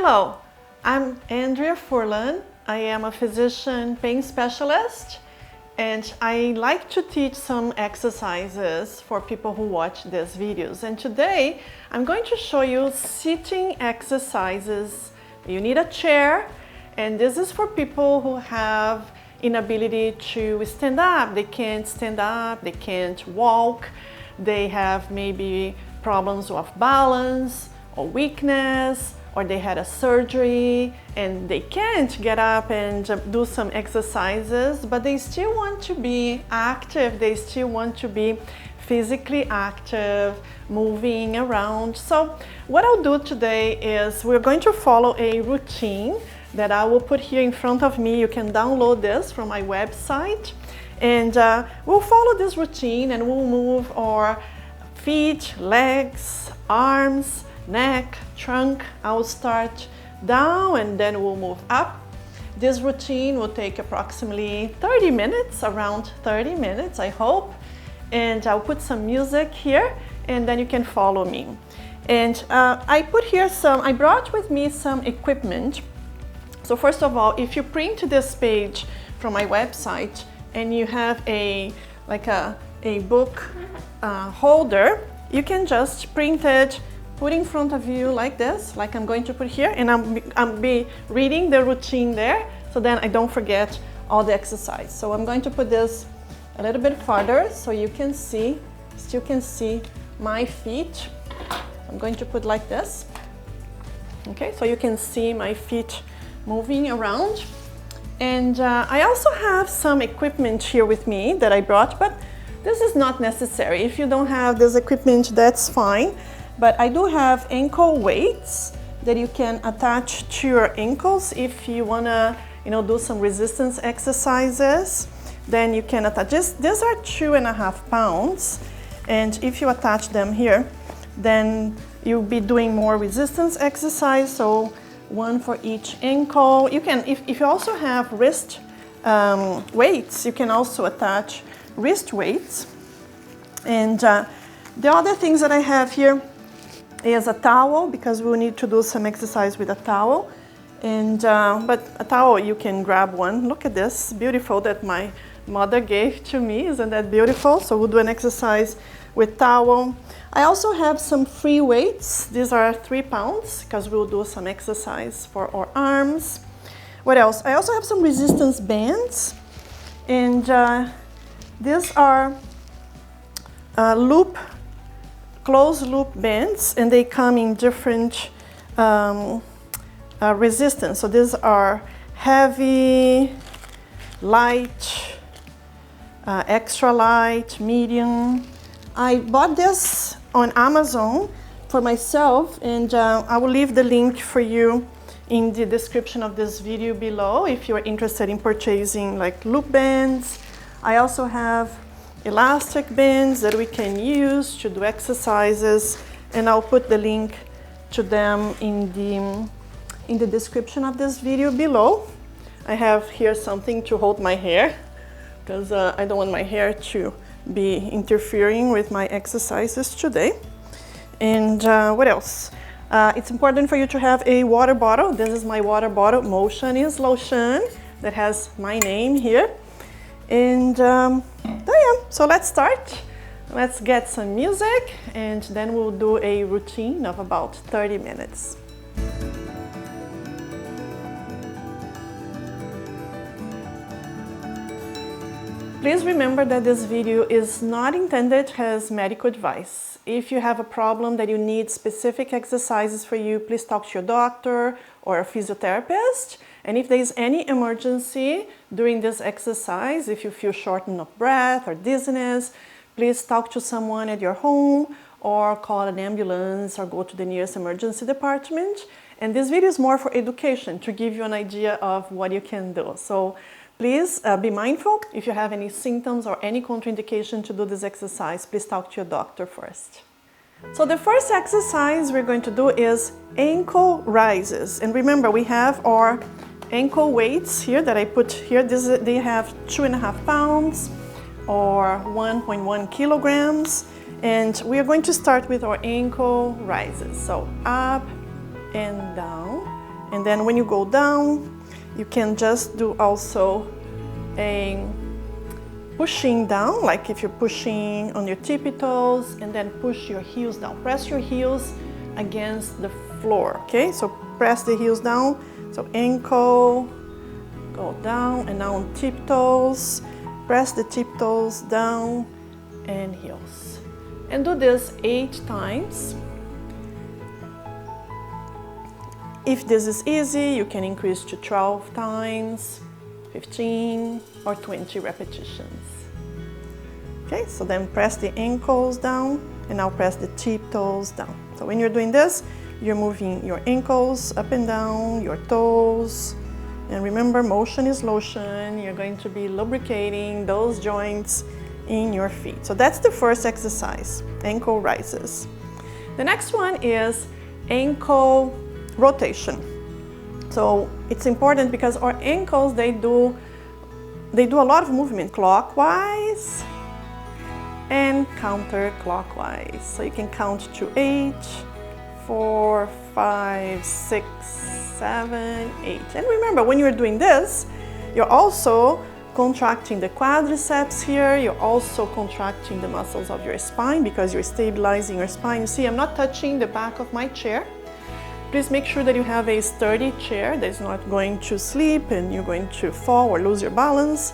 Hello, I'm Andrea Furlan. I am a physician pain specialist and I like to teach some exercises for people who watch these videos. And today I'm going to show you sitting exercises. You need a chair, and this is for people who have inability to stand up. They can't stand up, they can't walk, they have maybe problems with balance or weakness, or they had a surgery and they can't get up and do some exercises, but they still want to be active, they still want to be physically active, moving around. So what I'll do today is we're going to follow a routine that I will put here in front of me. You can download this from my website, and we'll follow this routine and we'll move our feet, legs, arms, neck, trunk. I'll start down and then we'll move up. This routine will take approximately 30 minutes, around 30 minutes, I hope. And I'll put some music here and then you can follow me. And I brought with me some equipment. So first of all, if you print this page from my website and you have a book holder, you can just print it, put in front of you like this, like I'm going to put here, and I'll be reading the routine there, so then I don't forget all the exercise. So I'm going to put this a little bit farther so you can see, still can see my feet. I'm going to put like this. Okay, so you can see my feet moving around. And I also have some equipment here with me that I brought, but this is not necessary. If you don't have this equipment, that's fine. But I do have ankle weights that you can attach to your ankles if you wanna, do some resistance exercises. Then you can attach this. These are 2.5 pounds, and if you attach them here, then you'll be doing more resistance exercise. So one for each ankle. You can, if you also have wrist weights, you can also attach wrist weights. And the other things that I have here is a towel, because we'll need to do some exercise with a towel. And but a towel, you can grab one. Look at this, beautiful, that my mother gave to me. Isn't that beautiful? So we'll do an exercise with towel. I also have some free weights. These are 3 pounds, because we'll do some exercise for our arms. What else? I also have some resistance bands, and these are closed loop bands, and they come in different resistance. So these are heavy, light, extra light, medium. I bought this on Amazon for myself, and I will leave the link for you in the description of this video below if you're interested in purchasing like loop bands. I also have elastic bands that we can use to do exercises, and I'll put the link to them in the description of this video below. I have here something to hold my hair, because I don't want my hair to be interfering with my exercises today. And what else? It's important for you to have a water bottle. This is my water bottle, Motion is Lotion, that has my name here. And so let's start. Let's get some music, and then we'll do a routine of about 30 minutes. Please remember that this video is not intended as medical advice. If you have a problem that you need specific exercises for you, please talk to your doctor or a physiotherapist. And if there is any emergency during this exercise, if you feel shortness of breath or dizziness, please talk to someone at your home or call an ambulance or go to the nearest emergency department. And this video is more for education, to give you an idea of what you can do. So please be mindful. If you have any symptoms or any contraindication to do this exercise, please talk to your doctor first. So the first exercise we're going to do is ankle rises. And remember, we have our ankle weights here that I put here. They have 2.5 pounds or 1.1 kilograms. And we are going to start with our ankle rises. So up and down, And then when you go down, you can just do also a pushing down, like if you're pushing on your tippy toes, and then push your heels down. Press your heels against the floor, okay? So press the heels down. So ankle, go down, and now on tiptoes. Press the tiptoes down and heels. And do this 8 times. If this is easy, you can increase to 12 times, 15 or 20 repetitions. Okay, so then press the ankles down and now press the tiptoes down. So when you're doing this, you're moving your ankles up and down, your toes. And remember, motion is lotion. You're going to be lubricating those joints in your feet. So that's the first exercise, ankle rises. The next one is ankle rotation. So it's important because our ankles, they do a lot of movement clockwise and counterclockwise. So you can count to 8, 4, 5, 6, 7, 8. And remember, when you're doing this, you're also contracting the quadriceps here. You're also contracting the muscles of your spine because you're stabilizing your spine. You see, I'm not touching the back of my chair. Please make sure that you have a sturdy chair that's not going to slip and you're going to fall or lose your balance.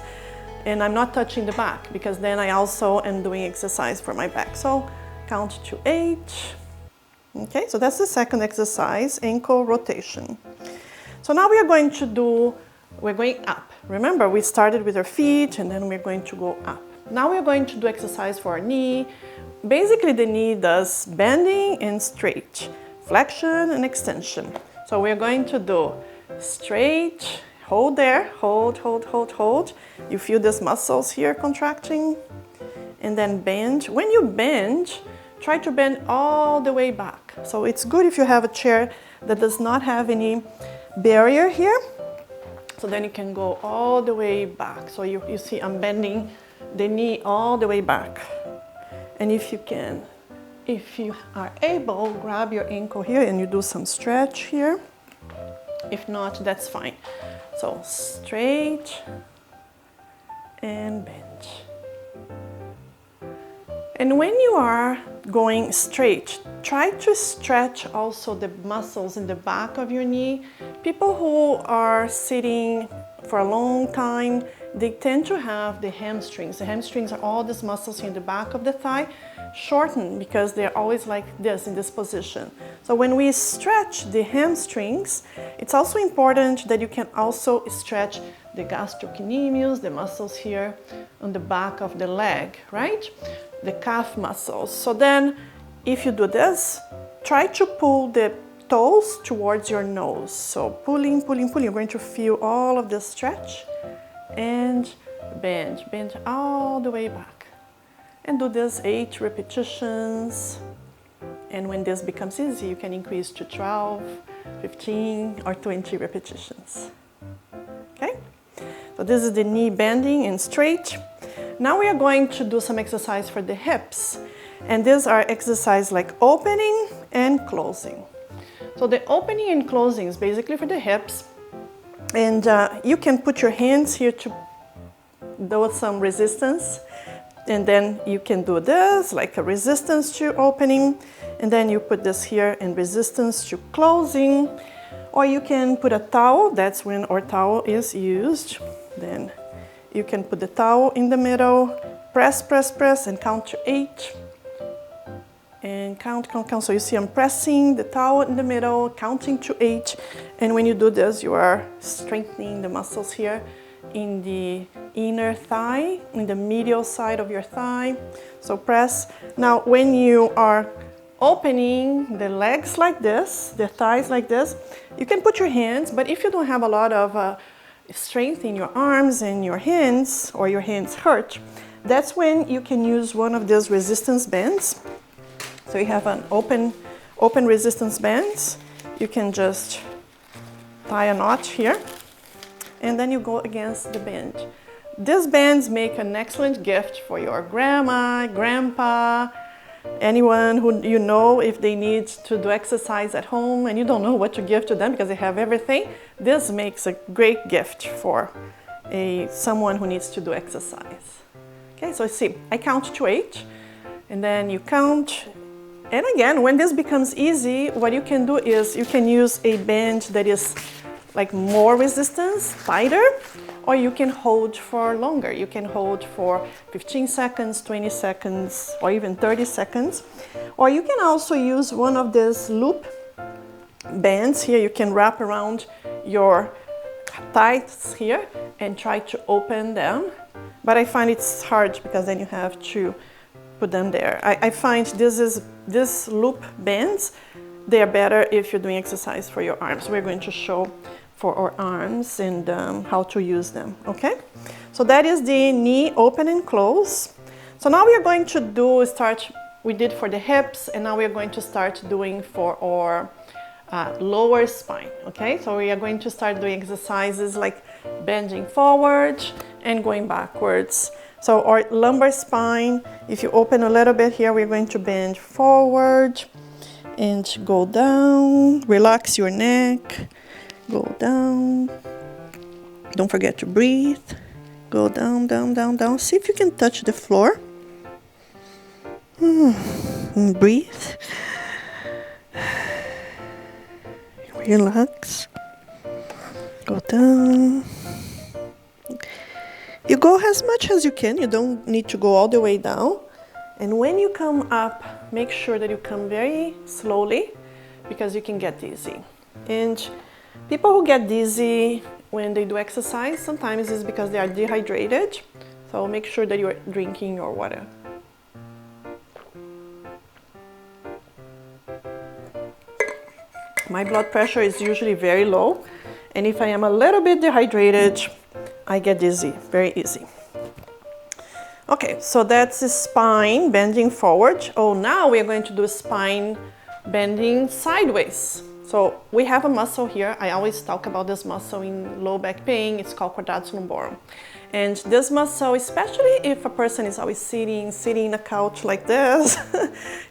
And I'm not touching the back because then I also am doing exercise for my back. So count to 8. Okay, so that's the second exercise, ankle rotation. So now we are going to do, we're going up. Remember, we started with our feet and then we're going to go up. Now we're going to do exercise for our knee. Basically, the knee does bending and straight, flexion and extension. So we're going to do straight, hold there, hold, hold, hold, hold. You feel these muscles here contracting, and then bend. When you bend, try to bend all the way back. So it's good if you have a chair that does not have any barrier here. So then you can go all the way back. So you see I'm bending the knee all the way back. And if you are able, grab your ankle here and you do some stretch here. If not, that's fine. So straight and bend. And when you are going straight, try to stretch also the muscles in the back of your knee. People who are sitting for a long time, they tend to have the hamstrings. The hamstrings are all these muscles here in the back of the thigh, shortened because they're always like this in this position. So when we stretch the hamstrings, it's also important that you can also stretch the gastrocnemius, the muscles here on the back of the leg, right? The calf muscles. So then if you do this, try to pull the toes towards your nose. So pulling, pulling, pulling. You're going to feel all of the stretch and bend, bend all the way back. And do this 8 repetitions. And when this becomes easy, you can increase to 12, 15, or 20 repetitions. Okay? So this is the knee bending and straight. Now we are going to do some exercise for the hips. And these are exercises like opening and closing. So the opening and closing is basically for the hips. And you can put your hands here to do some resistance. And then you can do this, like a resistance to opening. And then you put this here in resistance to closing. Or you can put a towel, that's when our towel is used. Then you can put the towel in the middle, press, press, press, and count to 8. And count, count, count. So you see I'm pressing the towel in the middle, counting to 8. And when you do this, you are strengthening the muscles here in the inner thigh, in the medial side of your thigh. So press. Now, when you are opening the legs like this, the thighs like this, you can put your hands, but if you don't have a lot of strength in your arms and your hands, or your hands hurt, that's when you can use one of these resistance bands. So you have an open resistance bands. You can just tie a knot here, and then you go against the band. These bands make an excellent gift for your grandma, grandpa, anyone who you know, if they need to do exercise at home and you don't know what to give to them because they have everything, this makes a great gift for someone who needs to do exercise. Okay, so see, I count to 8 and then you count. And again, when this becomes easy, what you can do is you can use a band that is like more resistance, tighter, or you can hold for longer. You can hold for 15 seconds, 20 seconds, or even 30 seconds. Or you can also use one of these loop bands here. You can wrap around your thighs here and try to open them. But I find it's hard because then you have to put them there. I find this loop bands, they are better if you're doing exercise for your arms. We're going to show for our arms and how to use them, okay? So that is the knee open and close. So now we are going to we did for the hips, and now we are going to start doing for our lower spine, okay? So we are going to start doing exercises like bending forward and going backwards. So our lumbar spine, if you open a little bit here, we're going to bend forward and go down, relax your neck, go down, don't forget to breathe, go down, down, down, down. See if you can touch the floor. Breathe, relax, go down. You go as much as you can, you don't need to go all the way down. And when you come up, make sure that you come very slowly because you can get dizzy. And people who get dizzy when they do exercise, sometimes it's because they are dehydrated. So make sure that you're drinking your water. My blood pressure is usually very low. And if I am a little bit dehydrated, I get dizzy very easy. Okay, so that's the spine bending forward. Oh, now we are going to do spine bending sideways. So we have a muscle here. I always talk about this muscle in low back pain. It's called quadratus lumborum. And this muscle, especially if a person is always sitting in a couch like this,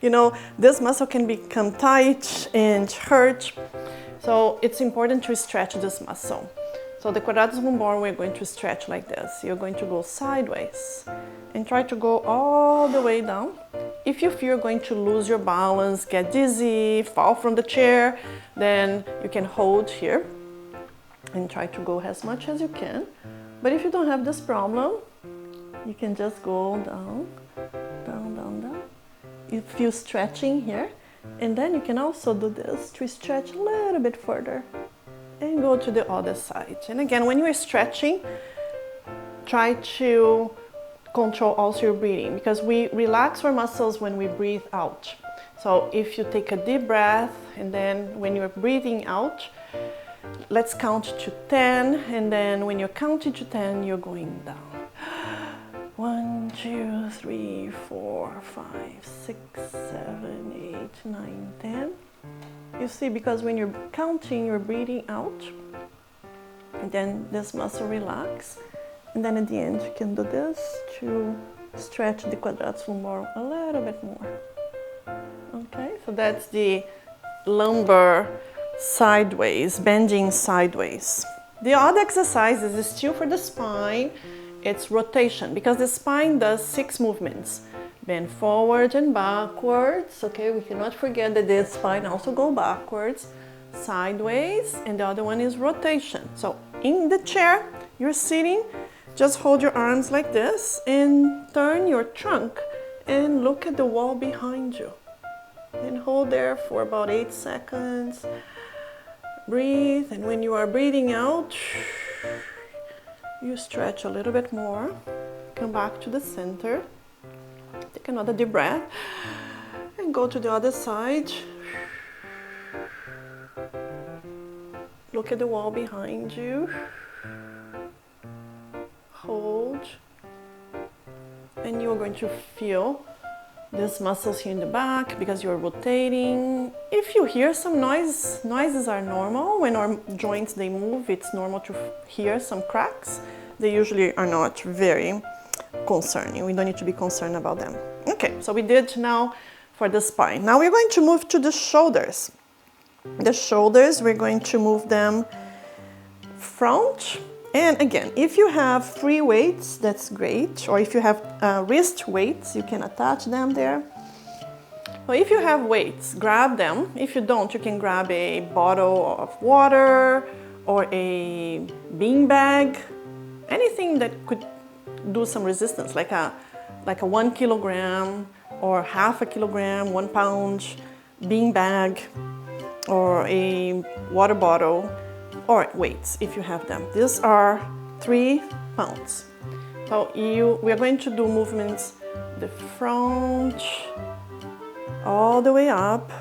you know, this muscle can become tight and hurt. So it's important to stretch this muscle. So the quadratus lumborum, we're going to stretch like this. You're going to go sideways and try to go all the way down. If you feel you're going to lose your balance, get dizzy, fall from the chair, then you can hold here and try to go as much as you can. But if you don't have this problem, you can just go down, down, down, down. You feel stretching here. And then you can also do this to stretch a little bit further and go to the other side. And again, when you are stretching, try to control also your breathing because we relax our muscles when we breathe out. So if you take a deep breath and then when you're breathing out, let's count to 10, and then when you're counting to 10, you're going down. 1, 2, 3, 4, 5, 6, 7, 8, 9, 10. You see, because when you're counting, you're breathing out, and then this muscle relax, and then at the end you can do this to stretch the quadratus lumborum a little bit more. Okay, so that's the lumbar sideways, bending sideways. The other exercise is still for the spine. It's rotation because the spine does 6 movements. Bend forward and backwards. Okay, we cannot forget that the spine also go backwards, sideways, and the other one is rotation. So in the chair, you're sitting, just hold your arms like this and turn your trunk and look at the wall behind you. And hold there for about 8 seconds. Breathe, and when you are breathing out, you stretch a little bit more. Come back to the center. Take another deep breath and go to the other side. Look at the wall behind you. Hold. And you're going to feel these muscles here in the back because you're rotating. If you hear some noises are normal. When our joints, they move, it's normal to hear some cracks. They usually are not very concerning. We don't need to be concerned about them. Okay, so we did now for the spine. Now we're going to move to the shoulders. The shoulders, we're going to move them front. And again, if you have free weights, that's great. Or if you have wrist weights, you can attach them there. Well, if you have weights, grab them. If you don't, you can grab a bottle of water or a bean bag, anything that could do some resistance, like a 1 kilogram or half a kilogram, 1 pound bean bag, or a water bottle, or weights if you have them. These are 3 pounds. So we are going to do movements the front all the way up,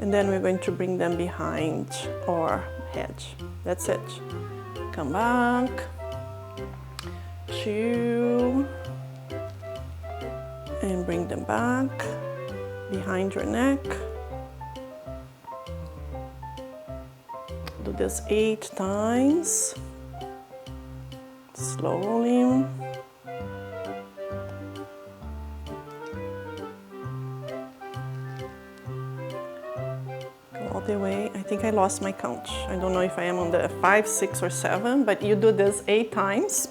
and then we're going to bring them behind our head. That's it. Come back, 2, and bring them back behind your neck. Do this 8 times, slowly. All the way. I think I lost my count. I don't know if I am on the 5, 6, or 7, but you do this 8 times.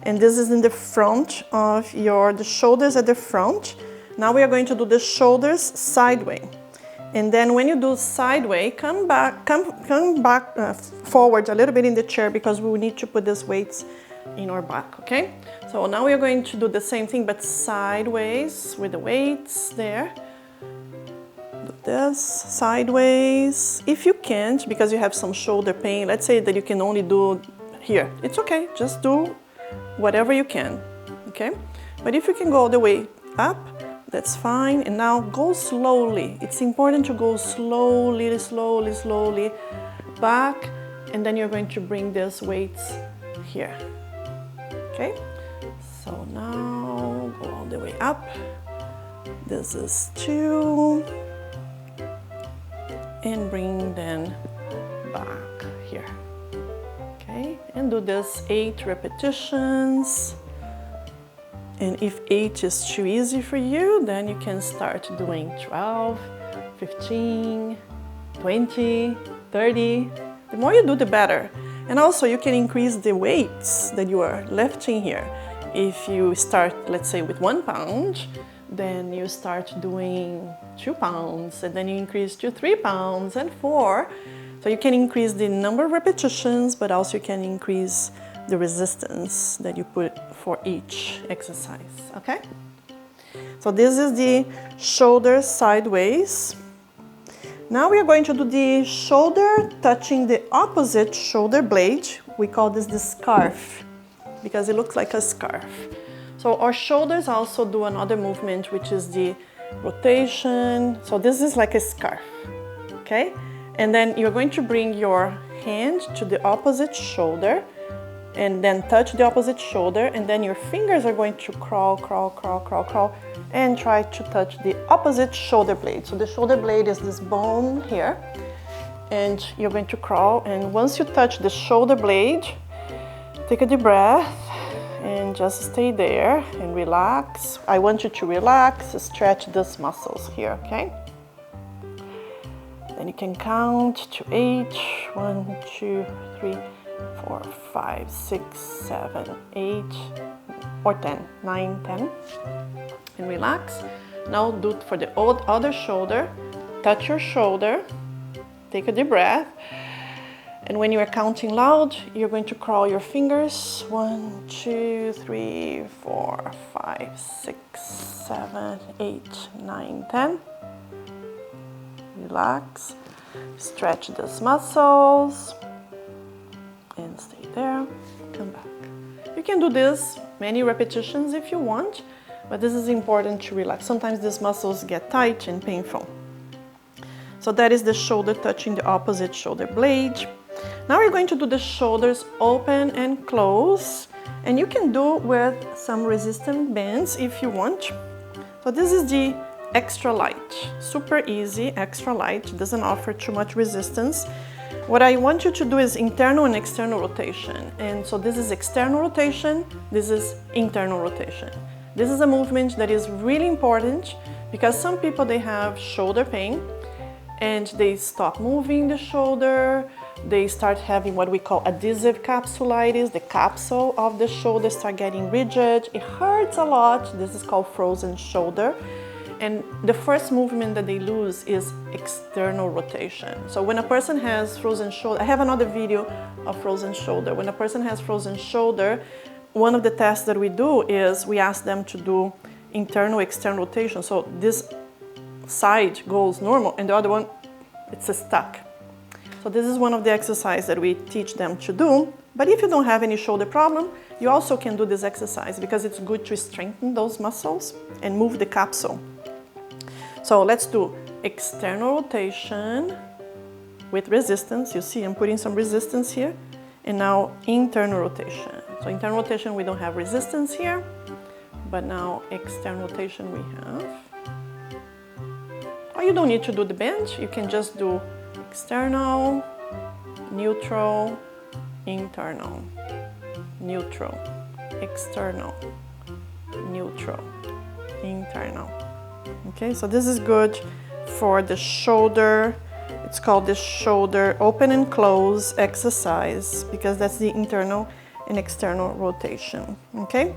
And this is in the front of the shoulders at the front. Now we are going to do the shoulders sideways. And then when you do sideways, come back forward a little bit in the chair, because we will need to put these weights in our back, okay? So now we are going to do the same thing, but sideways with the weights there. Do this, sideways. If you can't, because you have some shoulder pain, let's say that you can only do here. It's okay, just do whatever you can, okay? But if you can go all the way up, that's fine. And now go slowly. It's important to go slowly, slowly, slowly back, and then you're going to bring these weights here, okay? So now go all the way up. This is 2, and bring them back here, okay? And do this 8 repetitions. And if 8 is too easy for you, then you can start doing 12, 15, 20, 30. The more you do, the better. And also you can increase the weights that you are lifting here. If you start, let's say, with 1 pound, then you start doing 2 pounds, and then you increase to 3 pounds and 4. So you can increase the number of repetitions, but also you can increase the resistance that you put for each exercise, okay? So this is the shoulder sideways. Now we are going to do the shoulder touching the opposite shoulder blade. We call this the scarf, because it looks like a scarf. So our shoulders also do another movement, which is the rotation. So this is like a scarf, okay? And then you're going to bring your hand to the opposite shoulder, and then touch the opposite shoulder, and then your fingers are going to crawl, crawl, crawl, crawl, crawl, and try to touch the opposite shoulder blade. So the shoulder blade is this bone here, and you're going to crawl, and once you touch the shoulder blade, take a deep breath and just stay there and relax. I want you to relax, stretch these muscles here, okay? Then you can count to 8, 1, 2, 3, 4, 5, 6, 7, 8, or 10, 9, 10, and relax. Now do it for the other shoulder. Touch your shoulder, take a deep breath, and when you are counting loud, you're going to crawl your fingers. 1, 2, 3, 4, 5, 6, 7, 8, 9, 10. Relax, stretch these muscles, and stay there, come back. You can do this many repetitions if you want, but this is important to relax. Sometimes these muscles get tight and painful. So that is the shoulder touching the opposite shoulder blade. Now we're going to do the shoulders open and close, and you can do with some resistant bands if you want. So this is the extra light, super easy, extra light, doesn't offer too much resistance. What I want you to do is internal and external rotation. And so this is external rotation, this is internal rotation. This is a movement that is really important because some people, they have shoulder pain and they stop moving the shoulder. They start having what we call adhesive capsulitis. The capsule of the shoulder start getting rigid. It hurts a lot. This is called frozen shoulder. And the first movement that they lose is external rotation. So when a person has frozen shoulder, I have another video of frozen shoulder. When a person has frozen shoulder, one of the tests that we do is we ask them to do internal external rotation. So this side goes normal and the other one, it's stuck. So this is one of the exercises that we teach them to do. But if you don't have any shoulder problem, you also can do this exercise because it's good to strengthen those muscles and move the capsule. So let's do external rotation with resistance. You see I'm putting some resistance here. And now internal rotation. So internal rotation, we don't have resistance here. But now external rotation we have. Or you don't need to do the bend. You can just do external, neutral, internal, neutral, external, neutral, internal. Okay, so this is good for the shoulder. It's called the shoulder open and close exercise because that's the internal and external rotation. Okay,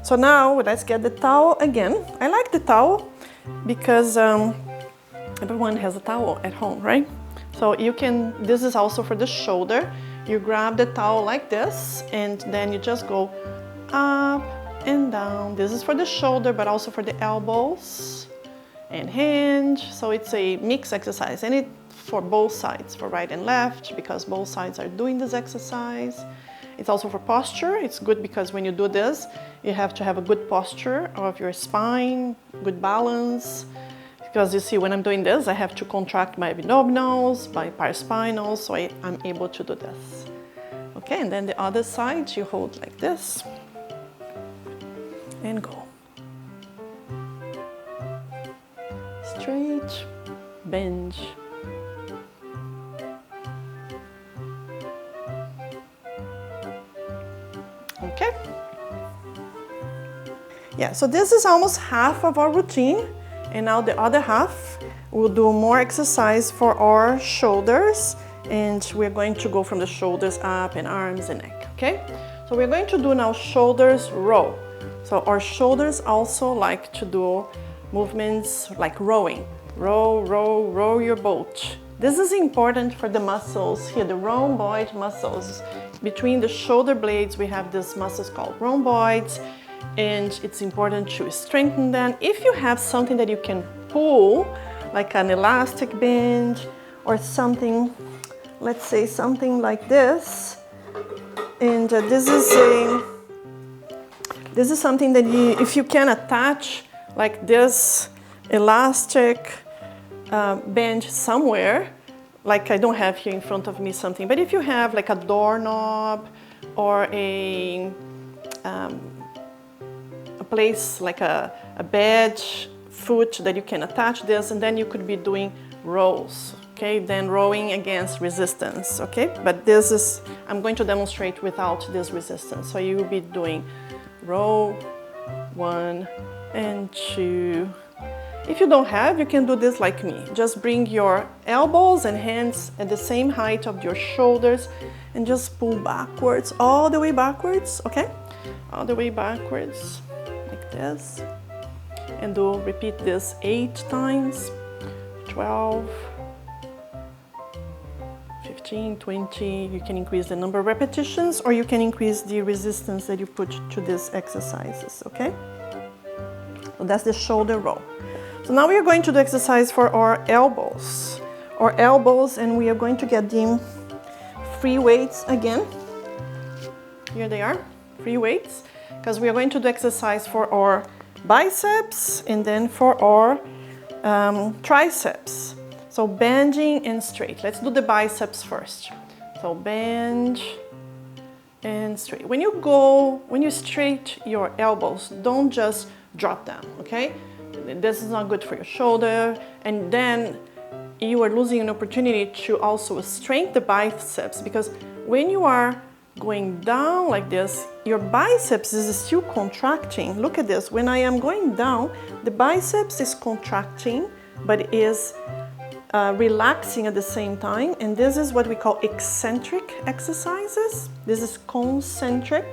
so now let's get the towel again. I like the towel because everyone has a towel at home, right? So you can, this is also for the shoulder. You grab the towel like this and then you just go up and down. This is for the shoulder, but also for the elbows and hinge. So it's a mixed exercise and it for both sides, for right and left, because both sides are doing this exercise. It's also for posture. It's good because when you do this, you have to have a good posture of your spine, good balance. Because you see, when I'm doing this, I have to contract my abdominals, my paraspinals, so I'm able to do this. Okay, and then the other side, you hold like this and go. Straight, bend. Okay. Yeah, so this is almost half of our routine. And now the other half, we'll do more exercise for our shoulders. And we're going to go from the shoulders up and arms and neck, okay? So we're going to do now shoulders row. So our shoulders also like to do movements like rowing. Row, row, row your boat. This is important for the muscles here, the rhomboid muscles. Between the shoulder blades, we have these muscles called rhomboids. And it's important to strengthen them. If you have something that you can pull, like an elastic band or something, let's say something like this, and this is something that if you can attach like this elastic band somewhere, like I don't have here in front of me something, but if you have like a doorknob or a place like a bed foot that you can attach this, and then you could be doing rows, okay? Then rowing against resistance, okay? But this is, I'm going to demonstrate without this resistance. So you will be doing row 1 and 2. If you don't have, you can do this like me. Just bring your elbows and hands at the same height of your shoulders and just pull backwards, all the way backwards, okay? All the way backwards. This and repeat this 8 times, 12, 15, 20. You can increase the number of repetitions or you can increase the resistance that you put to these exercises, okay? So that's the shoulder row. So now we are going to do exercise for our elbows. Our elbows, and we are going to get the free weights again. Here they are, free weights. Because we are going to do exercise for our biceps and then for our triceps. So bending and straight. Let's do the biceps first. So bend and straight. When you straight your elbows, don't just drop them, okay? This is not good for your shoulder. And then you are losing an opportunity to also strengthen the biceps, because when you are going down like this, your biceps is still contracting. Look at this. When I am going down, the biceps is contracting, but is relaxing at the same time. And this is what we call eccentric exercises. This is concentric,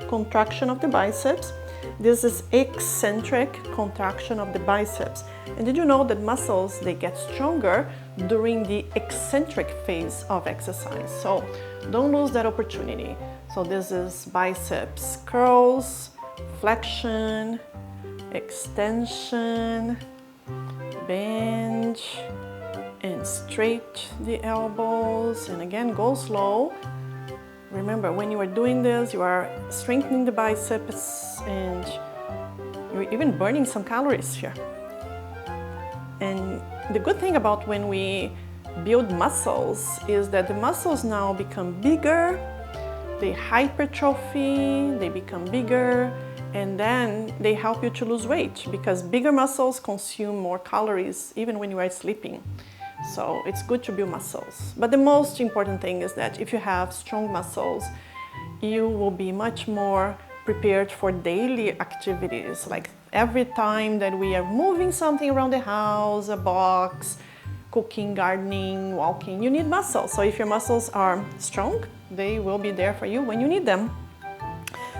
contraction of the biceps. This is eccentric, contraction of the biceps. And did you know that muscles, they get stronger during the eccentric phase of exercise? So don't lose that opportunity. So this is biceps curls, flexion, extension, bend, and straight the elbows. And again, go slow. Remember, when you are doing this, you are strengthening the biceps and you're even burning some calories here. And the good thing about when we build muscles is that the muscles now become bigger, they hypertrophy, they become bigger, and then they help you to lose weight because bigger muscles consume more calories even when you are sleeping. So it's good to build muscles. But the most important thing is that if you have strong muscles, you will be much more prepared for daily activities. Like every time that we are moving something around the house, a box, cooking, gardening, walking, you need muscles. So if your muscles are strong, they will be there for you when you need them.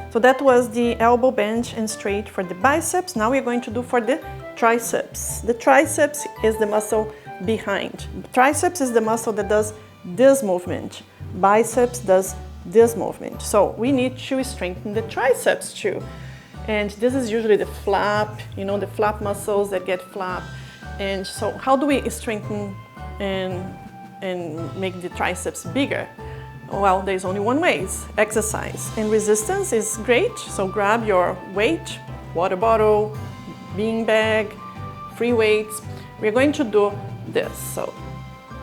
So that was the elbow bend and straight for the biceps. Now we're going to do for the triceps. The triceps is the muscle behind. Triceps is the muscle that does this movement. Biceps does this movement. So we need to strengthen the triceps too. And this is usually the flap, you know, the flap muscles that get flap. And so how do we strengthen and make the triceps bigger? Well, there's only one way, exercise. And resistance is great. So grab your weight, water bottle, bean bag, free weights. We're going to do this. So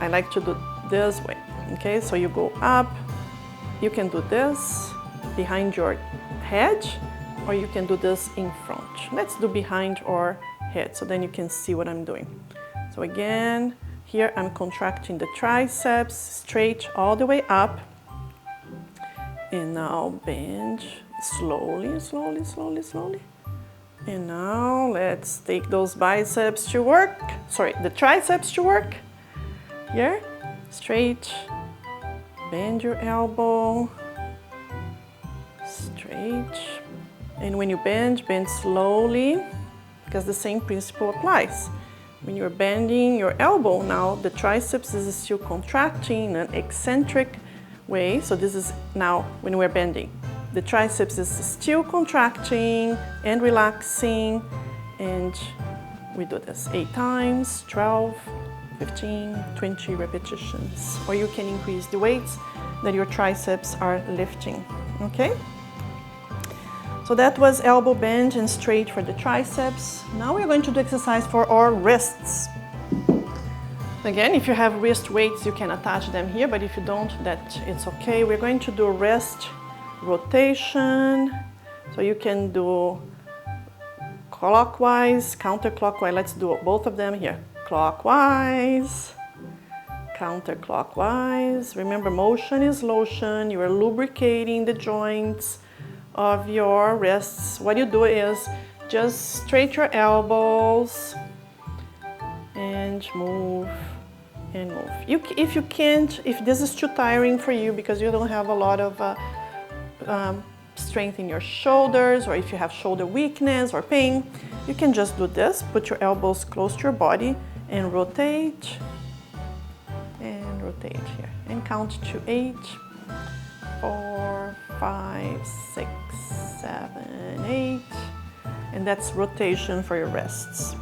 I like to do this way. Okay, so you go up, you can do this behind your head, or you can do this in front. Let's do behind our head so then you can see what I'm doing. So again, here I'm contracting the triceps straight all the way up. And now bend slowly, slowly, slowly, slowly. And now let's take those biceps to work. Sorry, the triceps to work. Here, straight. Bend your elbow. Straight. And when you bend slowly, because the same principle applies. When you're bending your elbow now, the triceps is still contracting in an eccentric way. So this is now when we're bending. The triceps is still contracting and relaxing, and we do this 8 times, 12, 15, 20 repetitions. Or you can increase the weights that your triceps are lifting, okay? So that was elbow bend and straight for the triceps. Now we're going to do exercise for our wrists. Again, if you have wrist weights, you can attach them here, but if you don't, that it's okay. We're going to do wrist rotation. So you can do clockwise, counterclockwise. Let's do both of them here. Clockwise, counterclockwise. Remember, motion is lotion. You are lubricating the joints of your wrists. What you do is just straighten your elbows and move and move. If you can't, if this is too tiring for you because you don't have a lot of strength in your shoulders, or if you have shoulder weakness or pain, you can just do this. Put your elbows close to your body and rotate here and count to 8, 4, 5, 6, 7, 8, and that's rotation for your wrists.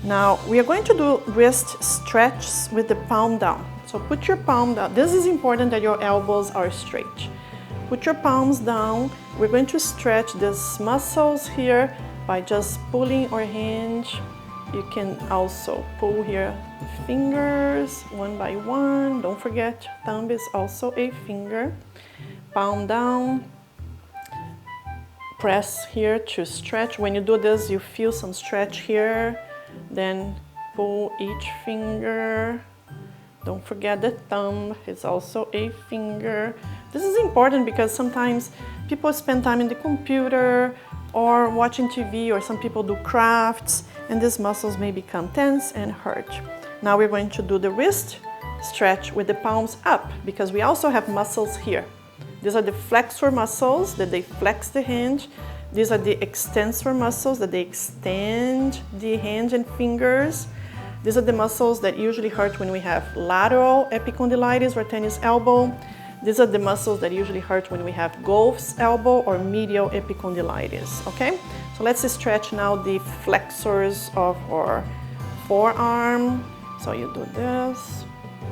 Now we are going to do wrist stretches with the palm down. So put your palm down. This is important that your elbows are straight. Put your palms down. We're going to stretch these muscles here by just pulling or hinge. You can also pull here fingers one by one. Don't forget, thumb is also a finger. Palm down. Press here to stretch. When you do this, you feel some stretch here. Then pull each finger. Don't forget the thumb is also a finger. This is important because sometimes people spend time in the computer or watching TV, or some people do crafts, and these muscles may become tense and hurt. Now we're going to do the wrist stretch with the palms up, because we also have muscles here. These are the flexor muscles that they flex the hand. These are the extensor muscles that they extend the hand and fingers. These are the muscles that usually hurt when we have lateral epicondylitis or tennis elbow. These are the muscles that usually hurt when we have Goff's elbow or medial epicondylitis, okay? So let's stretch now the flexors of our forearm. So you do this,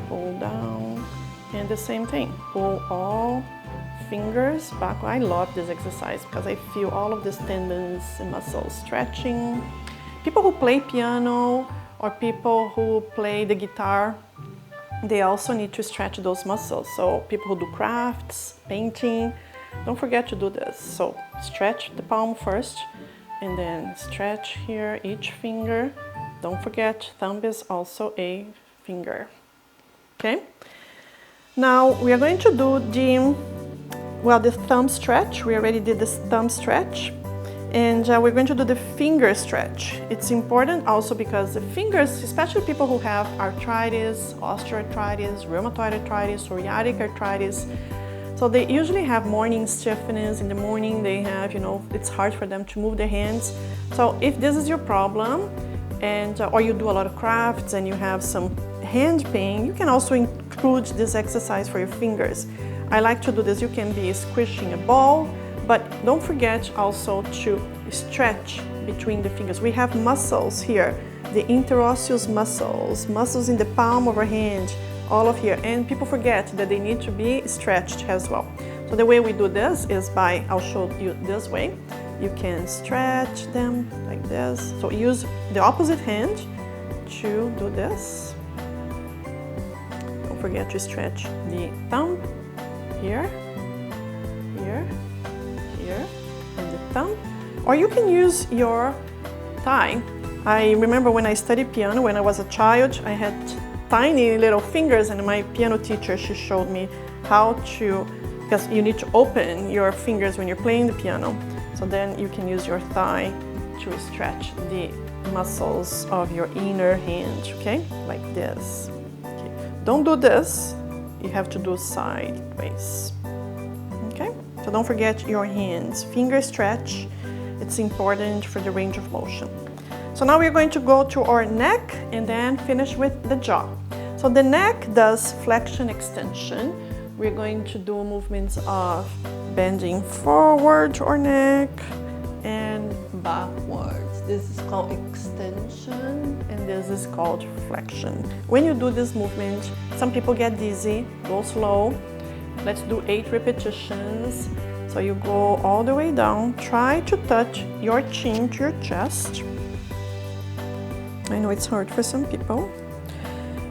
pull down, and the same thing. Pull all fingers back. I love this exercise because I feel all of these tendons and muscles stretching. People who play piano or people who play the guitar, they also need to stretch those muscles. So people who do crafts, painting, don't forget to do this. So stretch the palm first, and then stretch here each finger. Don't forget, thumb is also a finger. Okay? Now we are going to do the thumb stretch. We already did this thumb stretch. And we're going to do the finger stretch. It's important also because the fingers, especially people who have arthritis, osteoarthritis, rheumatoid arthritis, psoriatic arthritis, so they usually have morning stiffness. In the morning they have, it's hard for them to move their hands. So if this is your problem, and or you do a lot of crafts and you have some hand pain, you can also include this exercise for your fingers. I like to do this. You can be squishing a ball, but don't forget also to stretch between the fingers. We have muscles here, the interosseous muscles in the palm of our hand, all of here. And people forget that they need to be stretched as well. So the way we do this is by, I'll show you this way. You can stretch them like this. So use the opposite hand to do this. Don't forget to stretch the thumb here, here, here, and the thumb. Or you can use your thigh. I remember when I studied piano, when I was a child, I had tiny little fingers, and my piano teacher, she showed me how to, because you need to open your fingers when you're playing the piano. So then you can use your thigh to stretch the muscles of your inner hand, okay? Like this. Okay. Don't do this. You have to do sideways, okay? So don't forget your hands. Finger stretch, it's important for the range of motion. So now we're going to go to our neck and then finish with the jaw. So the neck does flexion extension. We're going to do movements of bending forward to our neck and backwards. This is called extension and this is called flexion. When you do this movement, some people get dizzy. Go slow. Let's do 8 repetitions. So you go all the way down. Try to touch your chin to your chest. I know it's hard for some people.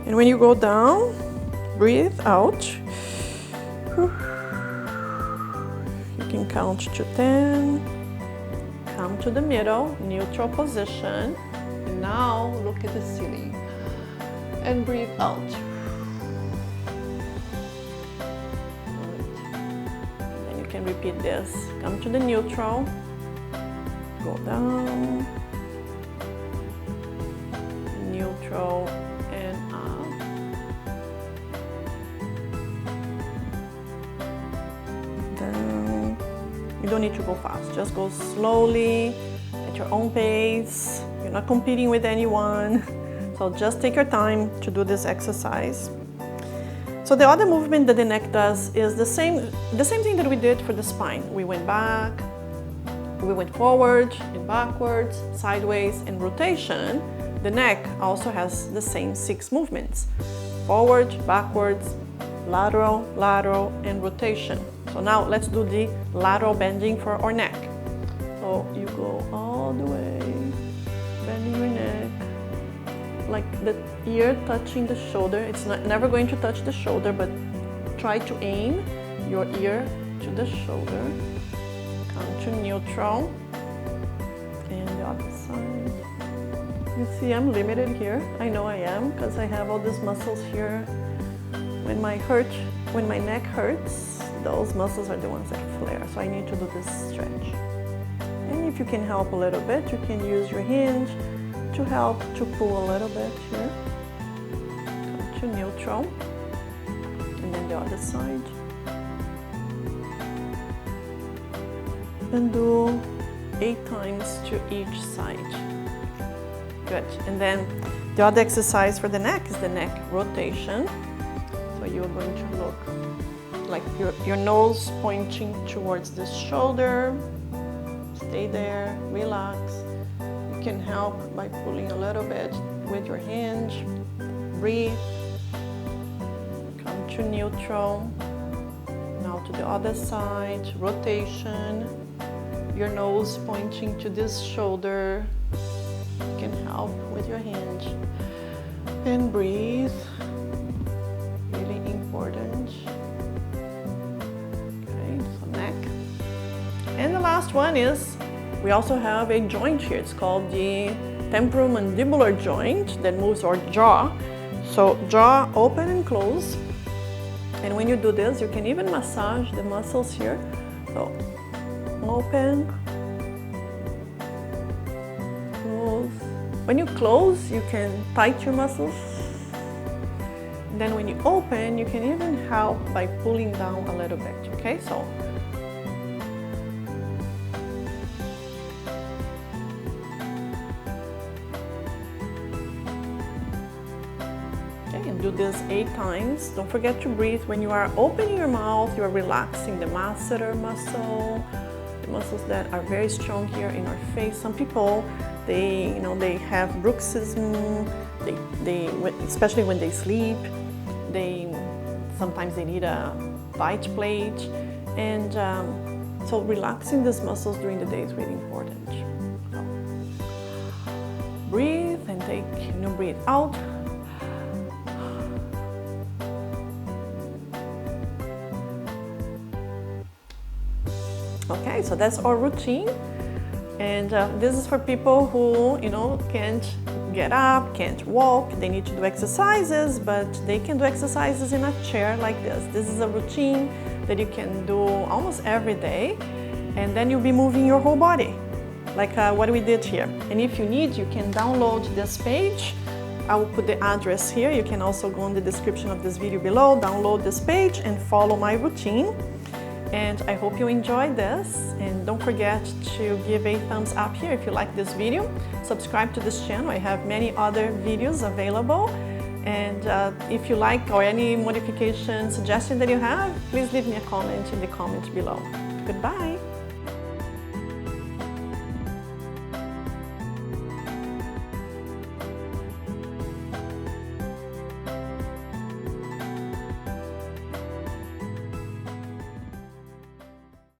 And when you go down, breathe out. You can count to 10. Come to the middle, neutral position. And now look at the ceiling. And breathe out. And you can repeat this. Come to the neutral. Go down. Neutral and up. Down. You don't need to go fast. Just go slowly at your own pace. You're not competing with anyone. So just take your time to do this exercise. So the other movement that the neck does is the same thing that we did for the spine. We went back, we went forward and backwards, sideways and rotation. The neck also has the same 6 movements. Forward, backwards, lateral, lateral, and rotation. So now let's do the lateral bending for our neck. So you go all the way, bending your neck, like the ear touching the shoulder. It's never going to touch the shoulder, but try to aim your ear to the shoulder. Come to neutral, and the other side. You see I'm limited here. I know I am, because I have all these muscles here. When my neck hurts, those muscles are the ones that flare, so I need to do this stretch. And if you can help a little bit, you can use your hinge to help to pull a little bit here. Come to neutral, and then the other side. And do 8 times to each side. Good. And then the other exercise for the neck is the neck rotation. So you're going to look like your nose pointing towards the shoulder. Stay there, relax. You can help by pulling a little bit with your hinge. Breathe. Come to neutral. Now to the other side, rotation. Your nose pointing to this shoulder. You can help with your hinge. And breathe. Really important. Okay, so neck. And the last one is, we also have a joint here. It's called the temporomandibular joint that moves our jaw. So jaw open and close. And when you do this, you can even massage the muscles here. So open, close. When you close, you can tighten your muscles. And then when you open, you can even help by pulling down a little bit, okay? So and do this 8 times. Don't forget to breathe. When you are opening your mouth, you are relaxing the masseter muscle, the muscles that are very strong here in our face. Some people, they have bruxism. Especially when they sleep, sometimes they need a bite plate, and so relaxing these muscles during the day is really important. So, breathe and breathe out. Okay, so that's our routine, and this is for people who can't get up, can't walk. They need to do exercises, but they can do exercises in a chair like this. This is a routine that you can do almost every day, and then you'll be moving your whole body, like what we did here. And if you need, you can download this page. I will put the address here. You can also go in the description of this video below, download this page and follow my routine. And I hope you enjoyed this, and don't forget to give a thumbs up here if you like this video. Subscribe to this channel. I have many other videos available, and if you like or any modification suggestion that you have, please leave me a comment in the comments below. Goodbye!